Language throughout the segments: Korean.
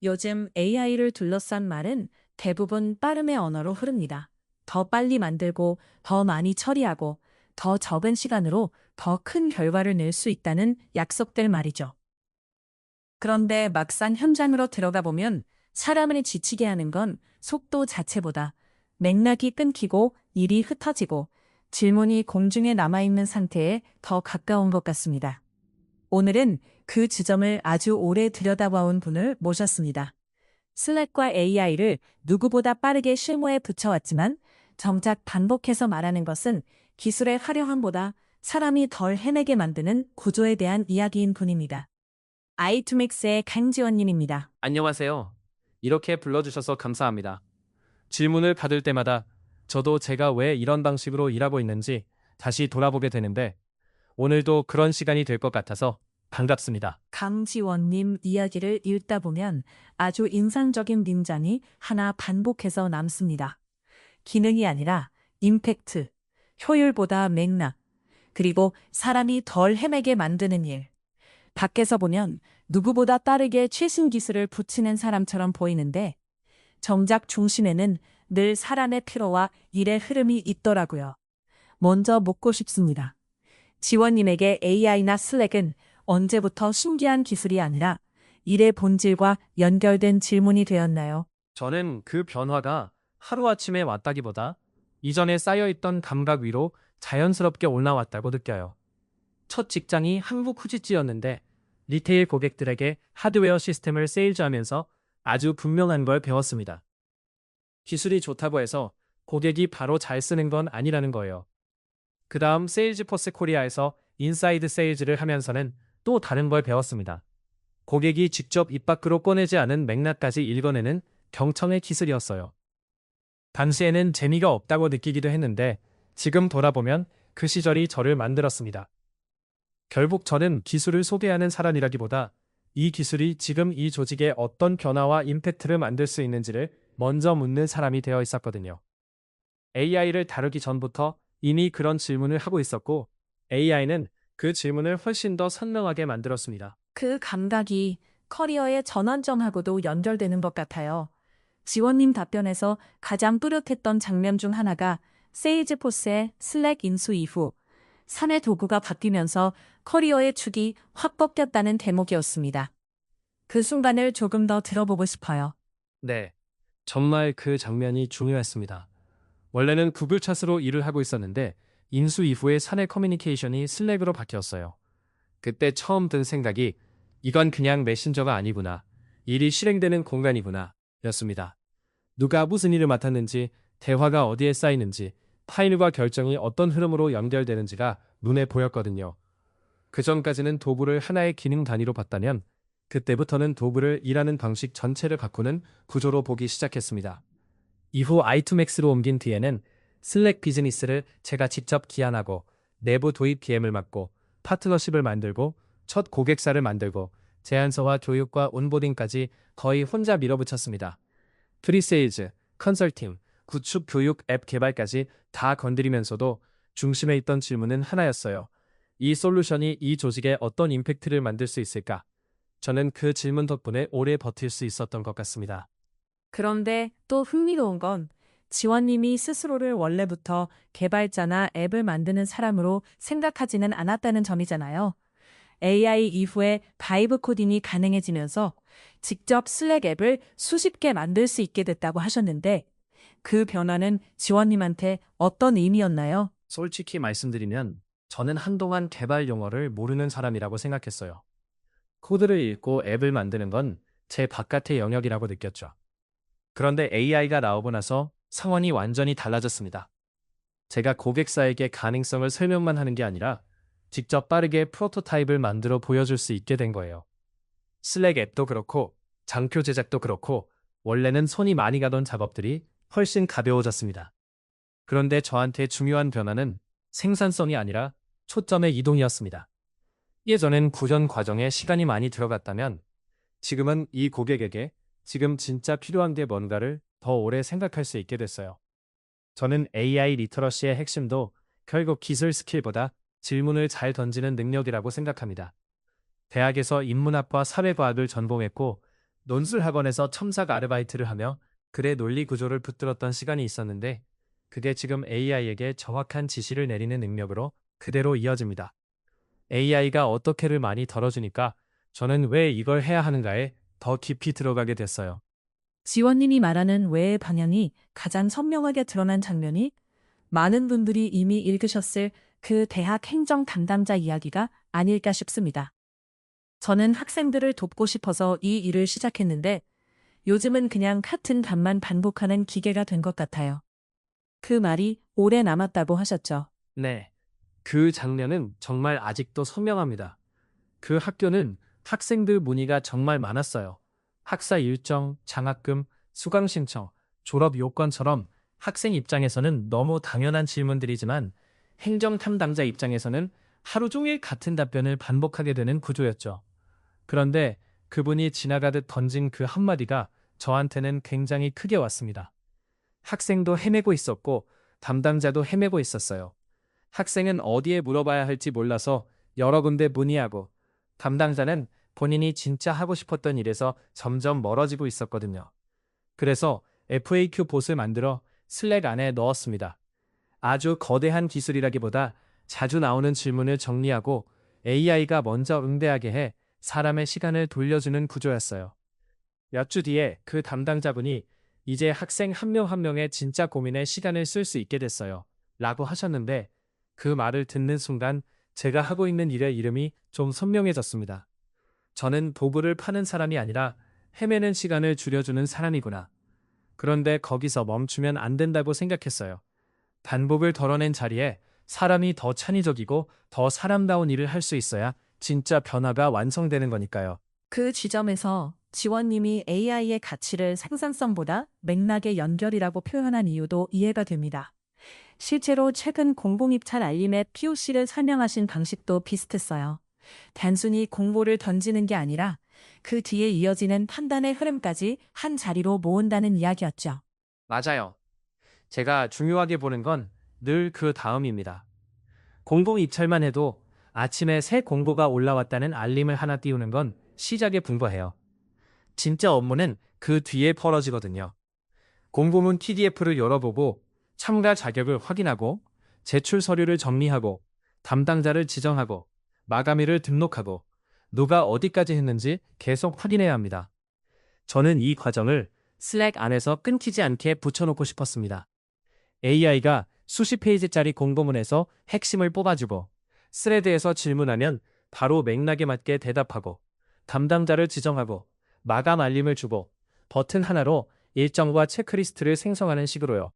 요즘 AI를 둘러싼 말은 대부분 빠름의 언어로 흐릅니다. 더 빨리 만들고, 더 많이 처리하고, 더 적은 시간으로 더 큰 결과를 낼 수 있다는 약속들 말이죠. 그런데 막상 현장으로 들어가 보면 사람을 지치게 하는 건 속도 자체보다 맥락이 끊기고 일이 흩어지고 질문이 공중에 남아있는 상태에 더 가까운 것 같습니다. 오늘은 그 지점을 아주 오래 들여다봐온 분을 모셨습니다. 슬랙과 AI를 누구보다 빠르게 실무에 붙여왔지만 정작 반복해서 말하는 것은 기술의 화려함보다 사람이 덜 헤매게 만드는 구조에 대한 이야기인 분입니다. 아이투맥스의 강지원님입니다. 안녕하세요. 이렇게 불러주셔서 감사합니다. 질문을 받을 때마다 저도 제가 왜 이런 방식으로 일하고 있는지 다시 돌아보게 되는데 오늘도 그런 시간이 될 것 같아서 반갑습니다. 강지원님 이야기를 읽다 보면 아주 인상적인 림장이 하나 반복해서 남습니다. 기능이 아니라 임팩트, 효율보다 맥락, 그리고 사람이 덜 헤매게 만드는 일. 밖에서 보면 누구보다 빠르게 최신 기술을 붙이는 사람처럼 보이는데 정작 중심에는 늘 사람의 피로와 일의 흐름이 있더라고요. 먼저 묻고 싶습니다. 지원님에게 AI나 슬랙은 언제부터 신기한 기술이 아니라 일의 본질과 연결된 질문이 되었나요? 저는 그 변화가 하루아침에 왔다기보다 이전에 쌓여있던 감각 위로 자연스럽게 올라왔다고 느껴요. 첫 직장이 한국 후지찌였는데 리테일 고객들에게 하드웨어 시스템을 세일즈하면서 아주 분명한 걸 배웠습니다. 기술이 좋다고 해서 고객이 바로 잘 쓰는 건 아니라는 거예요. 그 다음 세일즈포스 코리아에서 인사이드 세일즈를 하면서는 또 다른 걸 배웠습니다. 고객이 직접 입 밖으로 꺼내지 않은 맥락까지 읽어내는 경청의 기술이었어요. 당시에는 재미가 없다고 느끼기도 했는데 지금 돌아보면 그 시절이 저를 만들었습니다. 결국 저는 기술을 소개하는 사람이라기보다 이 기술이 지금 이 조직에 어떤 변화와 임팩트를 만들 수 있는지를 먼저 묻는 사람이 되어 있었거든요. AI를 다루기 전부터 이미 그런 질문을 하고 있었고 AI는 그 질문을 훨씬 더 선명하게 만들었습니다. 그 감각이 커리어의 전환점하고도 연결되는 것 같아요. 지원님 답변에서 가장 뚜렷했던 장면 중 하나가 세일즈포스의 슬랙 인수 이후 사내 도구가 바뀌면서 커리어의 축이 확 꺾였다는 대목이었습니다. 그 순간을 조금 더 들어보고 싶어요. 네, 정말 그 장면이 중요했습니다. 원래는 구글 챗으로 일을 하고 있었는데 인수 이후에 사내 커뮤니케이션이 슬랙으로 바뀌었어요. 그때 처음 든 생각이 이건 그냥 메신저가 아니구나. 일이 실행되는 공간이구나. 였습니다. 누가 무슨 일을 맡았는지, 대화가 어디에 쌓이는지, 파일과 결정이 어떤 흐름으로 연결되는지가 눈에 보였거든요. 그 전까지는 도구를 하나의 기능 단위로 봤다면 그때부터는 도구를 일하는 방식 전체를 바꾸는 구조로 보기 시작했습니다. 이후 i2max로 옮긴 뒤에는 슬랙 비즈니스를 제가 직접 기한하고 내부 도입 PM을 맡고 파트너십을 만들고 첫 고객사를 만들고 제안서와 교육과 온보딩까지 거의 혼자 밀어붙였습니다. 프리세일즈, 컨설팅, 구축 교육 앱 개발까지 다 건드리면서도 중심에 있던 질문은 하나였어요. 이 솔루션이 이 조직에 어떤 임팩트를 만들 수 있을까? 저는 그 질문 덕분에 오래 버틸 수 있었던 것 같습니다. 그런데 또 흥미로운 건 지원님이 스스로를 원래부터 개발자나 앱을 만드는 사람으로 생각하지는 않았다는 점이잖아요. AI 이후에 바이브 코딩이 가능해지면서 직접 슬랙 앱을 수십 개 만들 수 있게 됐다고 하셨는데 그 변화는 지원님한테 어떤 의미였나요? 솔직히 말씀드리면 저는 한동안 개발 용어를 모르는 사람이라고 생각했어요. 코드를 읽고 앱을 만드는 건 제 바깥의 영역이라고 느꼈죠. 그런데 AI가 나오고 나서 상황이 완전히 달라졌습니다. 제가 고객사에게 가능성을 설명만 하는 게 아니라 직접 빠르게 프로토타입을 만들어 보여줄 수 있게 된 거예요. 슬랙 앱도 그렇고 장표 제작도 그렇고 원래는 손이 많이 가던 작업들이 훨씬 가벼워졌습니다. 그런데 저한테 중요한 변화는 생산성이 아니라 초점의 이동이었습니다. 예전엔 구현 과정에 시간이 많이 들어갔다면 지금은 이 고객에게 지금 진짜 필요한 게 뭔가를 더 오래 생각할 수 있게 됐어요. 저는 AI 리터러시의 핵심도 결국 기술 스킬보다 질문을 잘 던지는 능력이라고 생각합니다. 대학에서 인문학과 사회과학을 전공했고 논술학원에서 첨삭 아르바이트를 하며 글의 논리 구조를 붙들었던 시간이 있었는데 그게 지금 AI에게 정확한 지시를 내리는 능력으로 그대로 이어집니다. AI가 어떻게를 많이 덜어주니까 저는 왜 이걸 해야 하는가에 더 깊이 들어가게 됐어요. 지원님이 말하는 왜의 방향이 가장 선명하게 드러난 장면이 많은 분들이 이미 읽으셨을 그 대학 행정 담당자 이야기가 아닐까 싶습니다. 저는 학생들을 돕고 싶어서 이 일을 시작했는데 요즘은 그냥 같은 답만 반복하는 기계가 된 것 같아요. 그 말이 오래 남았다고 하셨죠. 네. 그 장면은 정말 아직도 선명합니다. 그 학교는 학생들 문의가 정말 많았어요. 학사 일정, 장학금, 수강 신청, 졸업 요건처럼 학생 입장에서는 너무 당연한 질문들이지만 행정 탐당자 입장에서는 하루 종일 같은 답변을 반복하게 되는 구조였죠. 그런데 그분이 지나가듯 던진 그 한마디가 저한테는 굉장히 크게 왔습니다. 학생도 헤매고 있었고 담당자도 헤매고 있었어요. 학생은 어디에 물어봐야 할지 몰라서 여러 군데 문의하고 담당자는 본인이 진짜 하고 싶었던 일에서 점점 멀어지고 있었거든요. 그래서 FAQ 봇을 만들어 슬랙 안에 넣었습니다. 아주 거대한 기술이라기보다 자주 나오는 질문을 정리하고 AI가 먼저 응대하게 해 사람의 시간을 돌려주는 구조였어요. 몇 주 뒤에 그 담당자분이 이제 학생 한 명 한 명의 진짜 고민에 시간을 쓸 수 있게 됐어요. 라고 하셨는데 그 말을 듣는 순간 제가 하고 있는 일의 이름이 좀 선명해졌습니다. 저는 도구를 파는 사람이 아니라 헤매는 시간을 줄여주는 사람이구나. 그런데 거기서 멈추면 안 된다고 생각했어요. 반복을 덜어낸 자리에 사람이 더 창의적이고 더 사람다운 일을 할 수 있어야 진짜 변화가 완성되는 거니까요. 그 지점에서 지원님이 AI의 가치를 생산성보다 맥락의 연결이라고 표현한 이유도 이해가 됩니다. 실제로 최근 공공입찰 알림의 POC를 설명하신 방식도 비슷했어요. 단순히 공보를 던지는 게 아니라 그 뒤에 이어지는 판단의 흐름까지 한 자리로 모은다는 이야기였죠. 맞아요. 제가 중요하게 보는 건 늘 그 다음입니다. 공공 입찰만 해도 아침에 새 공고가 올라왔다는 알림을 하나 띄우는 건 시작에 불과해요. 진짜 업무는 그 뒤에 벌어지거든요. 공고문 TDF를 열어보고 참가 자격을 확인하고 제출 서류를 정리하고 담당자를 지정하고 마감일을 등록하고 누가 어디까지 했는지 계속 확인해야 합니다. 저는 이 과정을 슬랙 안에서 끊기지 않게 붙여놓고 싶었습니다. AI가 수십 페이지짜리 공고문에서 핵심을 뽑아주고 스레드에서 질문하면 바로 맥락에 맞게 대답하고 담당자를 지정하고 마감 알림을 주고 버튼 하나로 일정과 체크리스트를 생성하는 식으로요.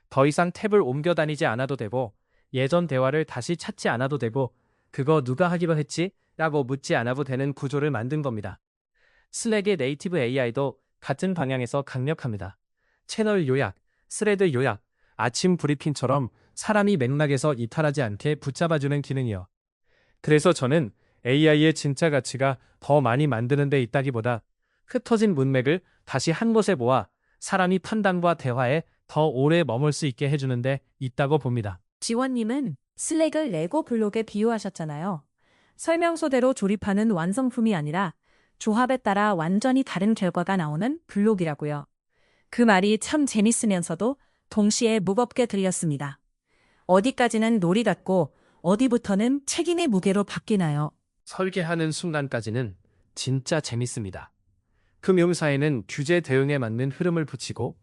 더 이상 탭을 옮겨 다니지 않아도 되고 예전 대화를 다시 찾지 않아도 되고 그거 누가 하기로 했지? 라고 묻지 않아도 되는 구조를 만든 겁니다. 슬랙의 네이티브 AI도 같은 방향에서 강력합니다. 채널 요약, 스레드 요약, 아침 브리핑처럼 사람이 맥락에서 이탈하지 않게 붙잡아주는 기능이요. 그래서 저는 AI의 진짜 가치가 더 많이 만드는 데 있다기보다 흩어진 문맥을 다시 한 곳에 모아 사람이 판단과 대화에 더 오래 머물 수 있게 해주는 데 있다고 봅니다. 지원님은 슬랙을 레고 블록에 비유하셨잖아요. 설명서대로 조립하는 완성품이 아니라 조합에 따라 완전히 다른 결과가 나오는 블록이라고요. 그 말이 참 재밌으면서도 동시에 무겁게 들렸습니다. 어디까지는 놀이 같고 어디부터는 책임의 무게로 바뀌나요? 설계하는 순간까지는 진짜 재밌습니다. 금융사에는 규제 대응에 맞는 흐름을 붙이고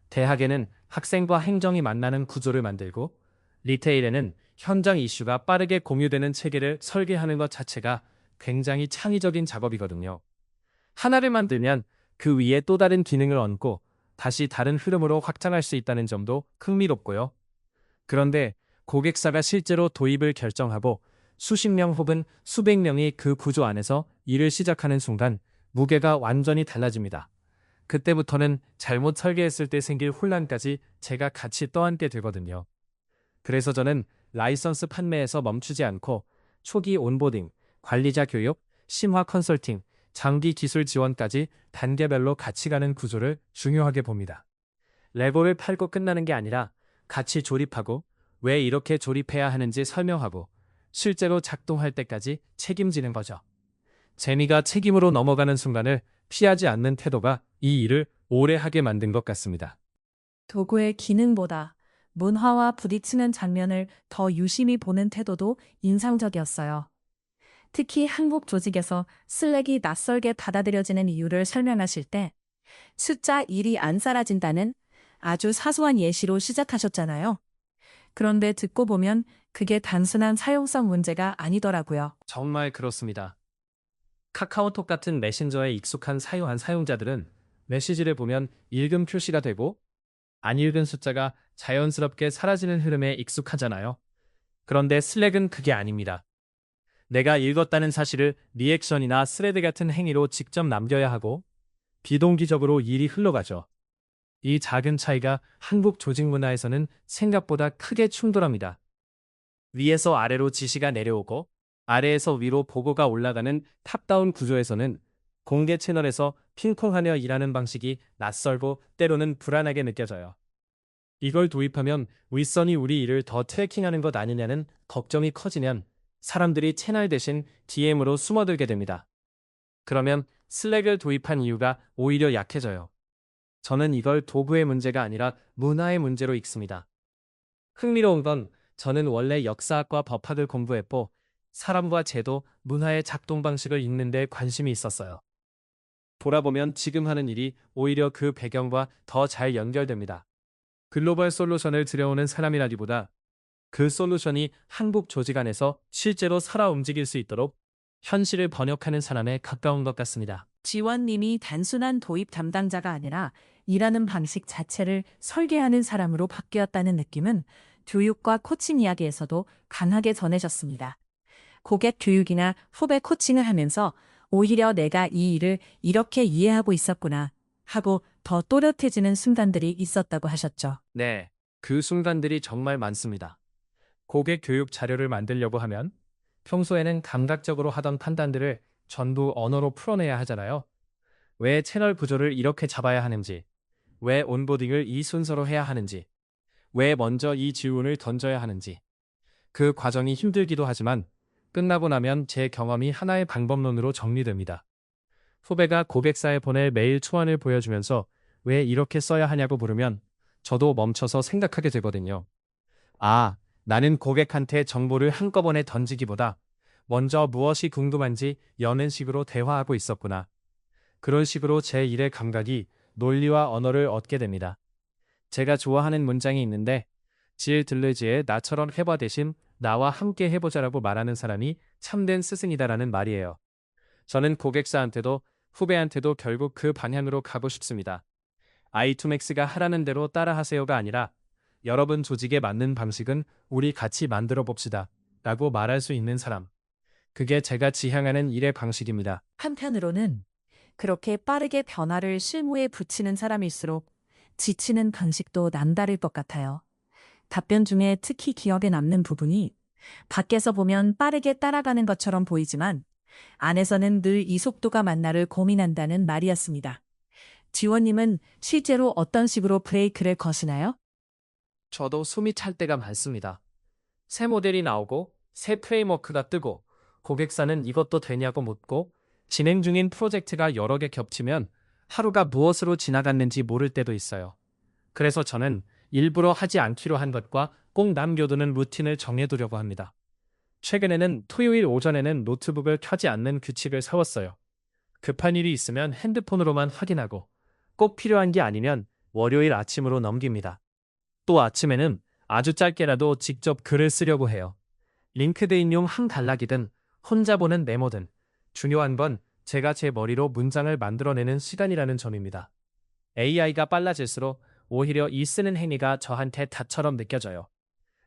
대학에는 학생과 행정이 만나는 구조를 만들고 리테일에는 현장 이슈가 빠르게 공유되는 체계를 설계하는 것 자체가 굉장히 창의적인 작업이거든요. 하나를 만들면 그 위에 또 다른 기능을 얹고 다시 다른 흐름으로 확장할 수 있다는 점도 흥미롭고요. 그런데 고객사가 실제로 도입을 결정하고 수십 명 혹은 수백 명이 그 구조 안에서 일을 시작하는 순간 무게가 완전히 달라집니다. 그때부터는 잘못 설계했을 때 생길 혼란까지 제가 같이 떠안게 되거든요. 그래서 저는 라이선스 판매에서 멈추지 않고 초기 온보딩, 관리자 교육, 심화 컨설팅, 장기 기술 지원까지 단계별로 같이 가는 구조를 중요하게 봅니다. 레고를 팔고 끝나는 게 아니라 같이 조립하고 왜 이렇게 조립해야 하는지 설명하고 실제로 작동할 때까지 책임지는 거죠. 재미가 책임으로 넘어가는 순간을 피하지 않는 태도가 이 일을 오래 하게 만든 것 같습니다. 도구의 기능보다 문화와 부딪히는 장면을 더 유심히 보는 태도도 인상적이었어요. 특히 한국 조직에서 슬랙이 낯설게 받아들여지는 이유를 설명하실 때 숫자 1이 안 사라진다는 아주 사소한 예시로 시작하셨잖아요. 그런데 듣고 보면 그게 단순한 사용성 문제가 아니더라고요. 정말 그렇습니다. 카카오톡 같은 메신저에 익숙한 사용한 사용자들은 메시지를 보면 읽음 표시가 되고 안 읽은 숫자가 자연스럽게 사라지는 흐름에 익숙하잖아요. 그런데 슬랙은 그게 아닙니다. 내가 읽었다는 사실을 리액션이나 스레드 같은 행위로 직접 남겨야 하고 비동기적으로 일이 흘러가죠. 이 작은 차이가 한국 조직 문화에서는 생각보다 크게 충돌합니다. 위에서 아래로 지시가 내려오고 아래에서 위로 보고가 올라가는 탑다운 구조에서는 공개 채널에서 핑퐁하며 일하는 방식이 낯설고 때로는 불안하게 느껴져요. 이걸 도입하면 윗선이 우리 일을 더 트래킹하는 것 아니냐는 걱정이 커지면 사람들이 채널 대신 DM으로 숨어들게 됩니다. 그러면 슬랙을 도입한 이유가 오히려 약해져요. 저는 이걸 도구의 문제가 아니라 문화의 문제로 읽습니다. 흥미로운 건 저는 원래 역사학과 법학을 공부했고 사람과 제도, 문화의 작동 방식을 읽는 데 관심이 있었어요. 돌아보면 지금 하는 일이 오히려 그 배경과 더 잘 연결됩니다. 글로벌 솔루션을 들여오는 사람이라기보다 그 솔루션이 한국 조직 안에서 실제로 살아 움직일 수 있도록 현실을 번역하는 사람에 가까운 것 같습니다. 지원님이 단순한 도입 담당자가 아니라 일하는 방식 자체를 설계하는 사람으로 바뀌었다는 느낌은 교육과 코칭 이야기에서도 강하게 전해졌습니다. 고객 교육이나 후배 코칭을 하면서 오히려 내가 이 일을 이렇게 이해하고 있었구나 하고 더 또렷해지는 순간들이 있었다고 하셨죠. 네, 그 순간들이 정말 많습니다. 고객 교육 자료를 만들려고 하면 평소에는 감각적으로 하던 판단들을 전부 언어로 풀어내야 하잖아요. 왜 채널 구조를 이렇게 잡아야 하는지, 왜 온보딩을 이 순서로 해야 하는지, 왜 먼저 이 질문을 던져야 하는지. 그 과정이 힘들기도 하지만 끝나고 나면 제 경험이 하나의 방법론으로 정리됩니다. 후배가 고객사에 보낼 메일 초안을 보여주면서 왜 이렇게 써야 하냐고 물으면 저도 멈춰서 생각하게 되거든요. 아, 나는 고객한테 정보를 한꺼번에 던지기보다 먼저 무엇이 궁금한지 여는 식으로 대화하고 있었구나. 그런 식으로 제 일의 감각이 논리와 언어를 얻게 됩니다. 제가 좋아하는 문장이 있는데 질 들르지에 나처럼 해봐 대신 나와 함께 해보자라고 말하는 사람이 참된 스승이다라는 말이에요. 저는 고객사한테도 후배한테도 결국 그 방향으로 가고 싶습니다. 아이투맥스가 하라는 대로 따라하세요가 아니라 여러분 조직에 맞는 방식은 우리 같이 만들어 봅시다 라고 말할 수 있는 사람. 그게 제가 지향하는 일의 방식입니다. 한편으로는 그렇게 빠르게 변화를 실무에 붙이는 사람일수록 지치는 방식도 남다를 것 같아요. 답변 중에 특히 기억에 남는 부분이 밖에서 보면 빠르게 따라가는 것처럼 보이지만 안에서는 늘 이 속도가 맞나를 고민한다는 말이었습니다. 지원님은 실제로 어떤 식으로 브레이크를 거시나요? 저도 숨이 찰 때가 많습니다. 새 모델이 나오고 새 프레임워크가 뜨고 고객사는 이것도 되냐고 묻고 진행 중인 프로젝트가 여러 개 겹치면 하루가 무엇으로 지나갔는지 모를 때도 있어요. 그래서 저는 일부러 하지 않기로 한 것과 꼭 남겨두는 루틴을 정해두려고 합니다. 최근에는 토요일 오전에는 노트북을 켜지 않는 규칙을 세웠어요. 급한 일이 있으면 핸드폰으로만 확인하고 꼭 필요한 게 아니면 월요일 아침으로 넘깁니다. 또 아침에는 아주 짧게라도 직접 글을 쓰려고 해요. 링크드인용 한 단락이든 혼자 보는 메모든 중요한 건 제가 제 머리로 문장을 만들어내는 시간이라는 점입니다. AI가 빨라질수록 오히려 이 쓰는 행위가 저한테 다처럼 느껴져요.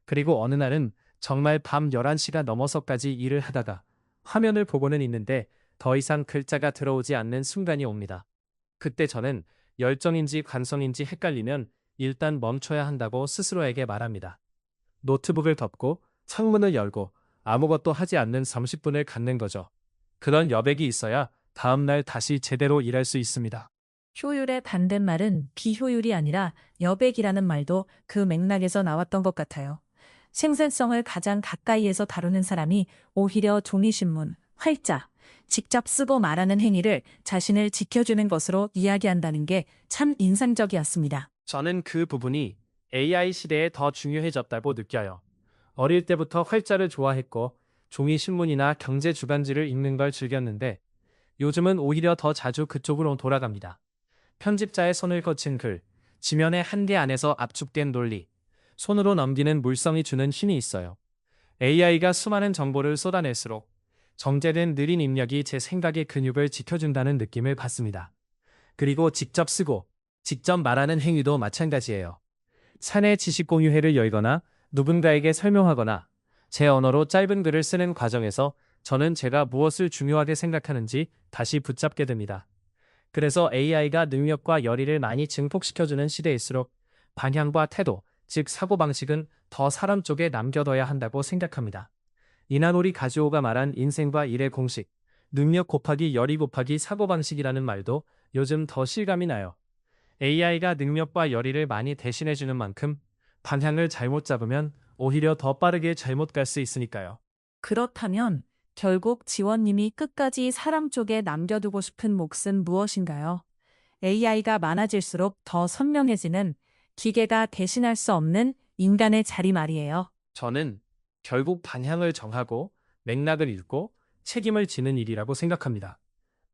그리고 어느 날은 정말 밤 11시가 넘어서까지 일을 하다가 화면을 보고는 있는데 더 이상 글자가 들어오지 않는 순간이 옵니다. 그때 저는 열정인지 관성인지 헷갈리면 일단 멈춰야 한다고 스스로에게 말합니다. 노트북을 덮고 창문을 열고 아무것도 하지 않는 30분을 갖는 거죠. 그런 여백이 있어야 다음날 다시 제대로 일할 수 있습니다. 효율의 반대말은 비효율이 아니라 여백이라는 말도 그 맥락에서 나왔던 것 같아요. 생산성을 가장 가까이에서 다루는 사람이 오히려 종이신문, 활자, 직접 쓰고 말하는 행위를 자신을 지켜주는 것으로 이야기한다는 게 참 인상적이었습니다. 저는 그 부분이 AI 시대에 더 중요해졌다고 느껴요. 어릴 때부터 활자를 좋아했고 종이 신문이나 경제 주간지를 읽는 걸 즐겼는데 요즘은 오히려 더 자주 그쪽으로 돌아갑니다. 편집자의 손을 거친 글, 지면의 한계 안에서 압축된 논리, 손으로 넘기는 물성이 주는 힘이 있어요. AI가 수많은 정보를 쏟아낼수록 정제된 느린 입력이 제 생각의 근육을 지켜준다는 느낌을 받습니다. 그리고 직접 쓰고 직접 말하는 행위도 마찬가지예요. 사내 지식 공유회를 열거나 누군가에게 설명하거나 제 언어로 짧은 글을 쓰는 과정에서 저는 제가 무엇을 중요하게 생각하는지 다시 붙잡게 됩니다. 그래서 AI가 능력과 열의를 많이 증폭시켜주는 시대일수록 방향과 태도, 즉 사고방식은 더 사람 쪽에 남겨둬야 한다고 생각합니다. 이나노리 가즈오가 말한 인생과 일의 공식, 능력 곱하기 열의 곱하기 사고방식이라는 말도 요즘 더 실감이 나요. AI가 능력과 열의를 많이 대신해주는 만큼 방향을 잘못 잡으면 오히려 더 빠르게 잘못 갈 수 있으니까요. 그렇다면 결국 지원님이 끝까지 사람 쪽에 남겨두고 싶은 몫은 무엇인가요? AI가 많아질수록 더 선명해지는 기계가 대신할 수 없는 인간의 자리 말이에요. 저는 결국 방향을 정하고 맥락을 읽고 책임을 지는 일이라고 생각합니다.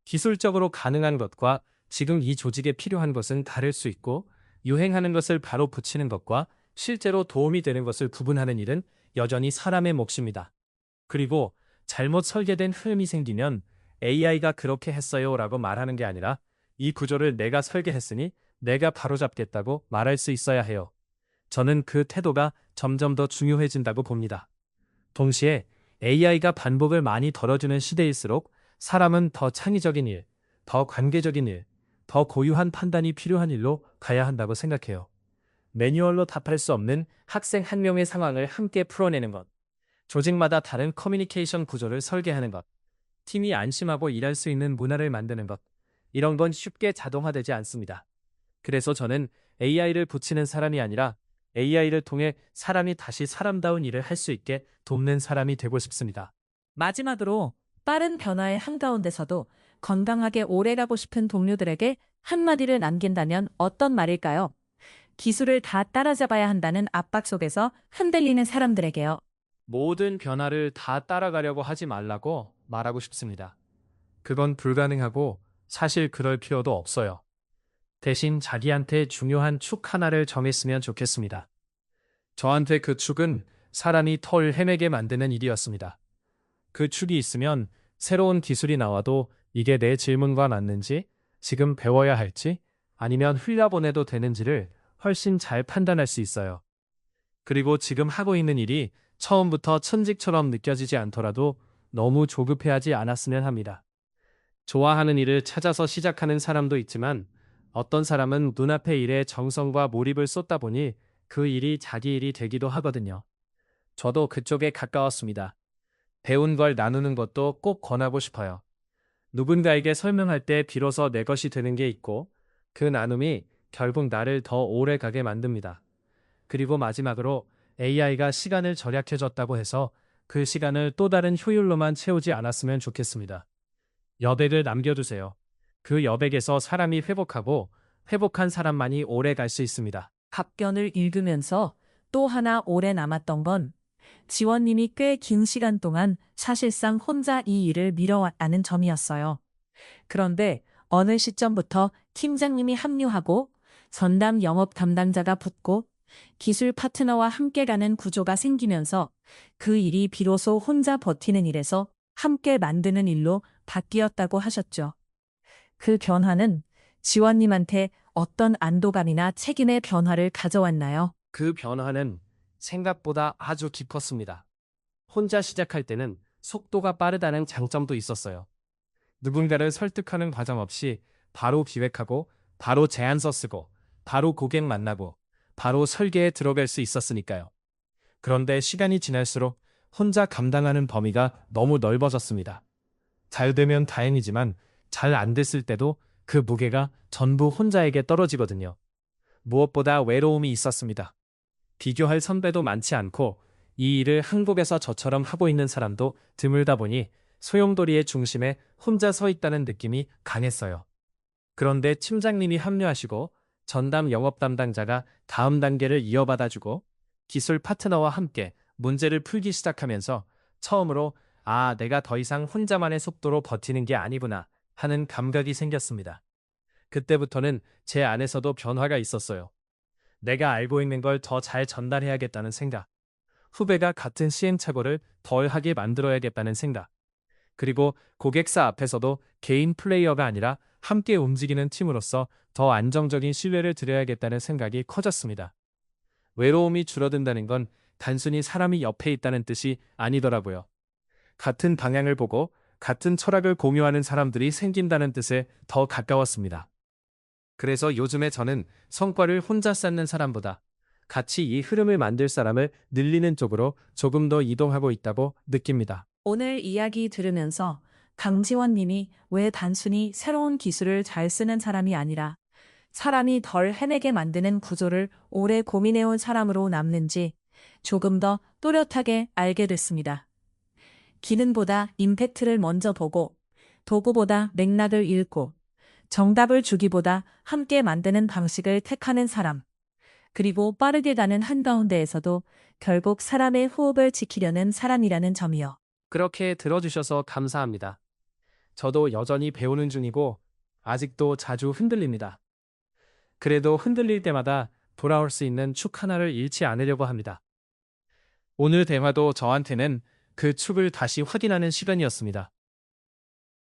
기술적으로 가능한 것과 지금 이 조직에 필요한 것은 다를 수 있고 유행하는 것을 바로 붙이는 것과 실제로 도움이 되는 것을 구분하는 일은 여전히 사람의 몫입니다. 그리고 잘못 설계된 흐름이 생기면 AI가 그렇게 했어요 라고 말하는 게 아니라 이 구조를 내가 설계했으니 내가 바로잡겠다고 말할 수 있어야 해요. 저는 그 태도가 점점 더 중요해진다고 봅니다. 동시에 AI가 반복을 많이 덜어주는 시대일수록 사람은 더 창의적인 일, 더 관계적인 일, 더 고유한 판단이 필요한 일로 가야 한다고 생각해요. 매뉴얼로 답할 수 없는 학생 한 명의 상황을 함께 풀어내는 것, 조직마다 다른 커뮤니케이션 구조를 설계하는 것, 팀이 안심하고 일할 수 있는 문화를 만드는 것, 이런 건 쉽게 자동화되지 않습니다. 그래서 저는 AI를 붙이는 사람이 아니라 AI를 통해 사람이 다시 사람다운 일을 할 수 있게 돕는 사람이 되고 싶습니다. 마지막으로 빠른 변화의 한가운데서도 건강하게 오래가고 싶은 동료들에게 한마디를 남긴다면 어떤 말일까요? 기술을 다 따라잡아야 한다는 압박 속에서 흔들리는 사람들에게요. 모든 변화를 다 따라가려고 하지 말라고 말하고 싶습니다. 그건 불가능하고 사실 그럴 필요도 없어요. 대신 자기한테 중요한 축 하나를 정했으면 좋겠습니다. 저한테 그 축은 사람이 털 헤매게 만드는 일이었습니다. 그 축이 있으면 새로운 기술이 나와도 이게 내 질문과 맞는지, 지금 배워야 할지, 아니면 흘려보내도 되는지를 훨씬 잘 판단할 수 있어요. 그리고 지금 하고 있는 일이 처음부터 천직처럼 느껴지지 않더라도 너무 조급해하지 않았으면 합니다. 좋아하는 일을 찾아서 시작하는 사람도 있지만 어떤 사람은 눈앞의 일에 정성과 몰입을 쏟다 보니 그 일이 자기 일이 되기도 하거든요. 저도 그쪽에 가까웠습니다. 배운 걸 나누는 것도 꼭 권하고 싶어요. 누군가에게 설명할 때 비로소 내 것이 되는 게 있고 그 나눔이 결국 나를 더 오래 가게 만듭니다. 그리고 마지막으로 AI가 시간을 절약해줬다고 해서 그 시간을 또 다른 효율로만 채우지 않았으면 좋겠습니다. 여백을 남겨두세요. 그 여백에서 사람이 회복하고 회복한 사람만이 오래 갈 수 있습니다. 답변을 읽으면서 또 하나 오래 남았던 건 지원님이 꽤 긴 시간 동안 사실상 혼자 이 일을 밀어왔다는 점이었어요. 그런데 어느 시점부터 팀장님이 합류하고 전담 영업 담당자가 붙고 기술 파트너와 함께 가는 구조가 생기면서 그 일이 비로소 혼자 버티는 일에서 함께 만드는 일로 바뀌었다고 하셨죠. 그 변화는 지원님한테 어떤 안도감이나 책임의 변화를 가져왔나요? 그 변화는 생각보다 아주 깊었습니다. 혼자 시작할 때는 속도가 빠르다는 장점도 있었어요. 누군가를 설득하는 과정 없이 바로 기획하고 바로 제안서 쓰고 바로 고객 만나고 바로 설계에 들어갈 수 있었으니까요. 그런데 시간이 지날수록 혼자 감당하는 범위가 너무 넓어졌습니다. 잘 되면 다행이지만 잘 안 됐을 때도 그 무게가 전부 혼자에게 떨어지거든요. 무엇보다 외로움이 있었습니다. 비교할 선배도 많지 않고 이 일을 한국에서 저처럼 하고 있는 사람도 드물다 보니 소용돌이의 중심에 혼자 서 있다는 느낌이 강했어요. 그런데 팀장님이 합류하시고 전담 영업 담당자가 다음 단계를 이어받아주고 기술 파트너와 함께 문제를 풀기 시작하면서 처음으로 아, 내가 더 이상 혼자만의 속도로 버티는 게 아니구나 하는 감각이 생겼습니다. 그때부터는 제 안에서도 변화가 있었어요. 내가 알고 있는 걸 더 잘 전달해야겠다는 생각. 후배가 같은 시행착오를 덜 하게 만들어야겠다는 생각. 그리고 고객사 앞에서도 개인 플레이어가 아니라 함께 움직이는 팀으로서 더 안정적인 신뢰를 드려야겠다는 생각이 커졌습니다. 외로움이 줄어든다는 건 단순히 사람이 옆에 있다는 뜻이 아니더라고요. 같은 방향을 보고 같은 철학을 공유하는 사람들이 생긴다는 뜻에 더 가까웠습니다. 그래서 요즘에 저는 성과를 혼자 쌓는 사람보다 같이 이 흐름을 만들 사람을 늘리는 쪽으로 조금 더 이동하고 있다고 느낍니다. 오늘 이야기 들으면서 강지원 님이 왜 단순히 새로운 기술을 잘 쓰는 사람이 아니라 사람이 덜 해내게 만드는 구조를 오래 고민해온 사람으로 남는지 조금 더 또렷하게 알게 됐습니다. 기능보다 임팩트를 먼저 보고 도구보다 맥락을 읽고 정답을 주기보다 함께 만드는 방식을 택하는 사람. 그리고 빠르게 가는 한가운데에서도 결국 사람의 호흡을 지키려는 사람이라는 점이요. 그렇게 들어주셔서 감사합니다. 저도 여전히 배우는 중이고 아직도 자주 흔들립니다. 그래도 흔들릴 때마다 돌아올 수 있는 축 하나를 잃지 않으려고 합니다. 오늘 대화도 저한테는 그 축을 다시 확인하는 시간이었습니다.